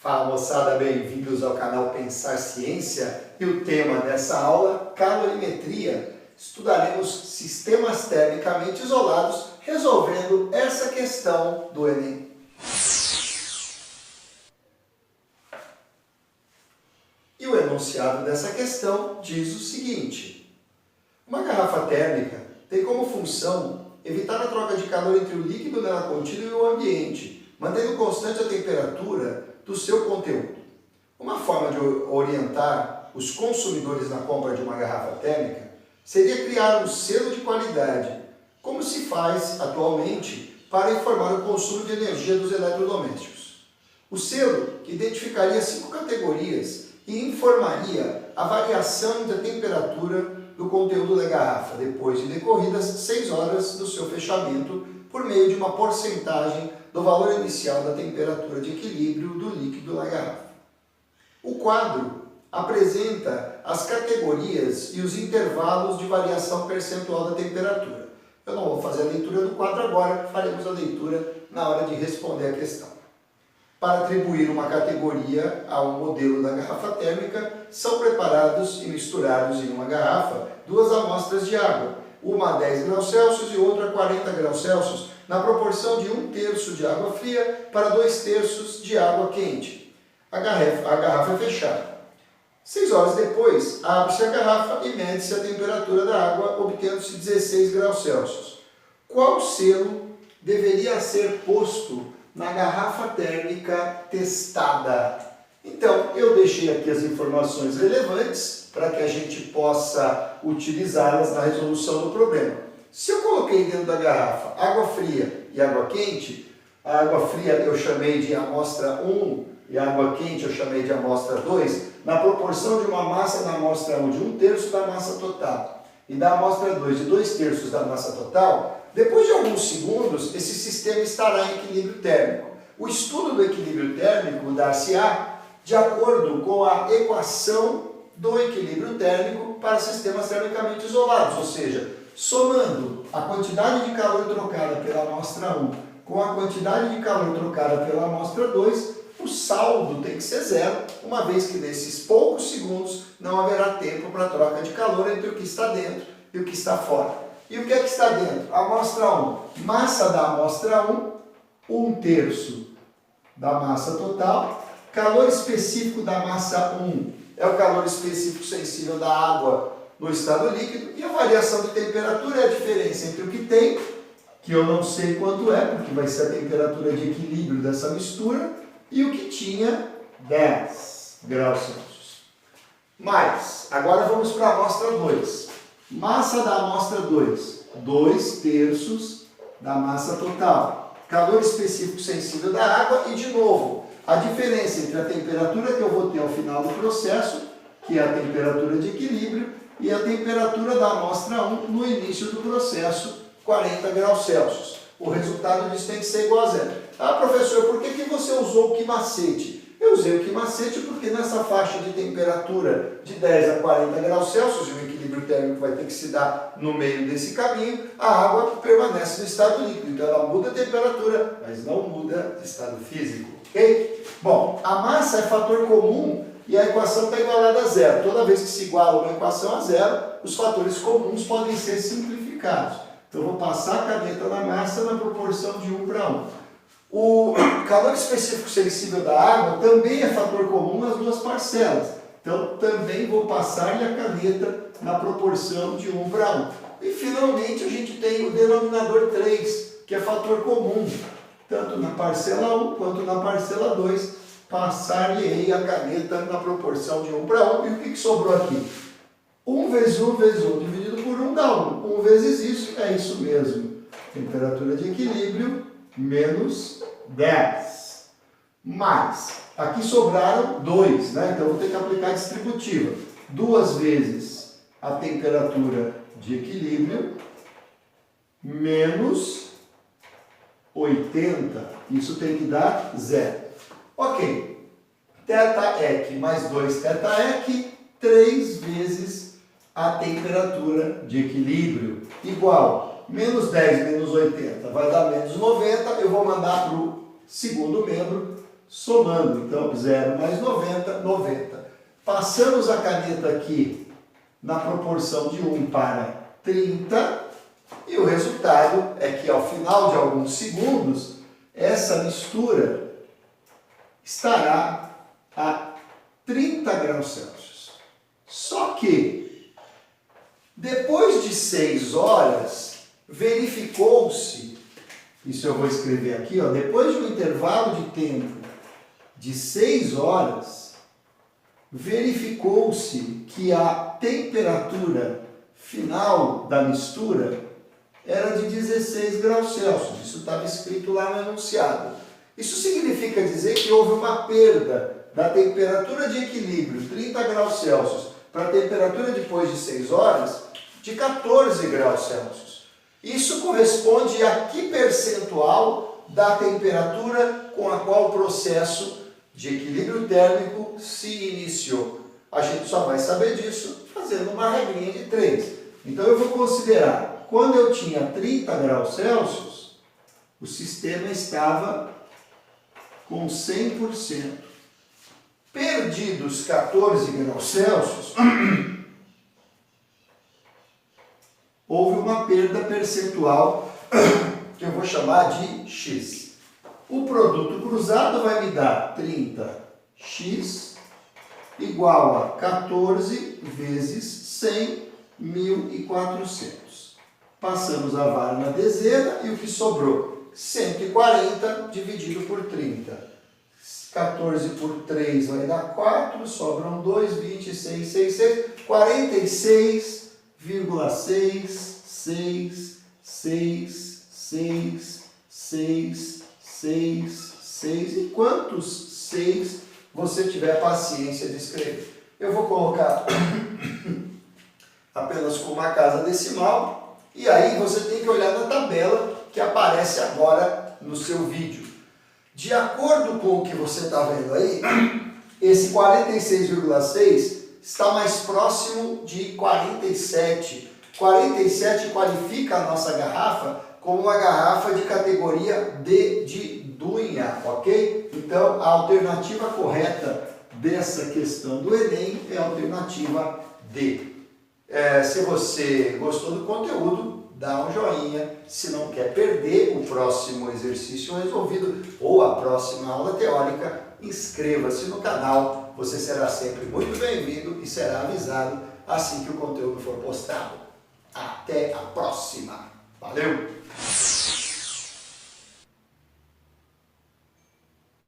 Fala moçada, bem-vindos ao canal Pensar Ciência e o tema dessa aula, calorimetria. Estudaremos sistemas termicamente isolados resolvendo essa questão do Enem. E o enunciado dessa questão diz o seguinte: uma garrafa térmica tem como função evitar a troca de calor entre o líquido nela contido e o ambiente, mantendo constante a temperatura do seu conteúdo. Uma forma de orientar os consumidores na compra de uma garrafa térmica seria criar um selo de qualidade, como se faz atualmente para informar o consumo de energia dos eletrodomésticos. O selo, que identificaria 5 categorias e informaria a variação da temperatura do conteúdo da garrafa, depois de decorridas 6 horas do seu fechamento, por meio de uma porcentagem do valor inicial da temperatura de equilíbrio do líquido na garrafa. O quadro apresenta as categorias e os intervalos de variação percentual da temperatura. Eu não vou fazer a leitura do quadro agora, faremos a leitura na hora de responder a questão. Para atribuir uma categoria a um modelo da garrafa térmica, são preparados e misturados em uma garrafa 2 amostras de água, uma a 10 graus Celsius e outra a 40 graus Celsius, na proporção de 1/3 de água fria para 2/3 de água quente. A garrafa é fechada. 6 horas depois, abre-se a garrafa e mede-se a temperatura da água, obtendo-se 16 graus Celsius. Qual selo deveria ser posto na garrafa térmica testada? Então, eu deixei aqui as informações relevantes para que a gente possa utilizá-las na resolução do problema. Se eu coloquei dentro da garrafa água fria e água quente, a água fria eu chamei de amostra 1 e a água quente eu chamei de amostra 2, na proporção de uma massa da amostra 1 de 1/3 da massa total e da amostra 2 de 2/3 da massa total, depois de alguns segundos esse sistema estará em equilíbrio térmico. O estudo do equilíbrio térmico dar-se-á de acordo com a equação do equilíbrio térmico para sistemas termicamente isolados, ou seja, somando a quantidade de calor trocada pela amostra 1 com a quantidade de calor trocada pela amostra 2, o saldo tem que ser zero, uma vez que nesses poucos segundos não haverá tempo para troca de calor entre o que está dentro e o que está fora. E o que é que está dentro? Amostra 1, massa da amostra 1, 1/3 da massa total, calor específico da massa 1 é o calor específico sensível da água no estado líquido, e a variação de temperatura é a diferença entre o que tem, que eu não sei quanto é, porque vai ser a temperatura de equilíbrio dessa mistura, e o que tinha 10 graus Celsius. Mas, agora vamos para a amostra 2. Massa da amostra 2, 2/3 da massa total. Calor específico sensível da água e, de novo, a diferença entre a temperatura que eu vou ter ao final do processo, que é a temperatura de equilíbrio, e a temperatura da amostra 1 no início do processo, 40 graus Celsius. O resultado disso tem que ser igual a zero. Ah, professor, por que você usou o quimacete? Eu usei o quimacete porque nessa faixa de temperatura de 10 a 40 graus Celsius, e o equilíbrio térmico vai ter que se dar no meio desse caminho, a água permanece no estado líquido. Então ela muda a temperatura, mas não muda o estado físico. Ok? Bom, a massa é fator comum e a equação está igualada a zero. Toda vez que se iguala uma equação a zero, os fatores comuns podem ser simplificados. Então eu vou passar a caneta na massa na proporção de 1/1. O calor específico sensível da água também é fator comum nas duas parcelas. Então também vou passar-lhe a caneta na proporção de 1/1. E finalmente a gente tem o denominador 3, que é fator comum, tanto na parcela 1 quanto na parcela 2, passar-lhe a caneta na proporção de 1/1. E o que sobrou aqui? 1 vezes 1 vezes 1 dividido por 1 dá 1. 1 vezes isso é isso mesmo. Temperatura de equilíbrio menos 10. Mais, aqui sobraram 2, né? Então eu vou ter que aplicar a distributiva. 2 vezes a temperatura de equilíbrio menos 80. Isso tem que dar 0. Ok. Θ mais 2 θ 3 vezes a temperatura de equilíbrio, igual menos 10 menos 80 vai dar menos 90, eu vou mandar para o segundo membro, somando. Então, 0 mais 90, 90. Passamos a caneta aqui na proporção de 1 para 30, e o resultado é que ao final de alguns segundos, essa mistura estará a 30 graus Celsius. Só que, depois de 6 horas, verificou-se, isso eu vou escrever aqui, ó, depois de um intervalo de tempo de 6 horas, verificou-se que a temperatura final da mistura era de 16 graus Celsius. Isso estava escrito lá no enunciado. Isso significa dizer que houve uma perda da temperatura de equilíbrio, 30 graus Celsius, para a temperatura depois de 6 horas, de 14 graus Celsius. Isso corresponde a que percentual da temperatura com a qual o processo de equilíbrio térmico se iniciou. A gente só vai saber disso fazendo uma regrinha de 3. Então eu vou considerar, quando eu tinha 30 graus Celsius, o sistema estava com 100%. Perdidos 14 graus Celsius, houve uma perda percentual que eu vou chamar de X. O produto cruzado vai me dar 30x igual a 14 vezes 100, 1.400. Passamos a vara na dezena e o que sobrou? 140 dividido por 30. 14 por 3 vai dar 4, sobram 2, 26, 6, 6, 46,6666666. 6. E quantos 6 você tiver paciência de escrever? Eu vou colocar apenas com uma casa decimal, e aí você tem que olhar na tabela que aparece agora no seu vídeo. De acordo com o que você está vendo aí, esse 46,6 está mais próximo de 47. 47 qualifica a nossa garrafa como uma garrafa de categoria D de Dunha, ok? Então, a alternativa correta dessa questão do Enem é a alternativa D. Se você gostou do conteúdo, dá um joinha. Se não quer perder o próximo exercício resolvido ou a próxima aula teórica, inscreva-se no canal. Você será sempre muito bem-vindo e será avisado assim que o conteúdo for postado. Até a próxima! Valeu!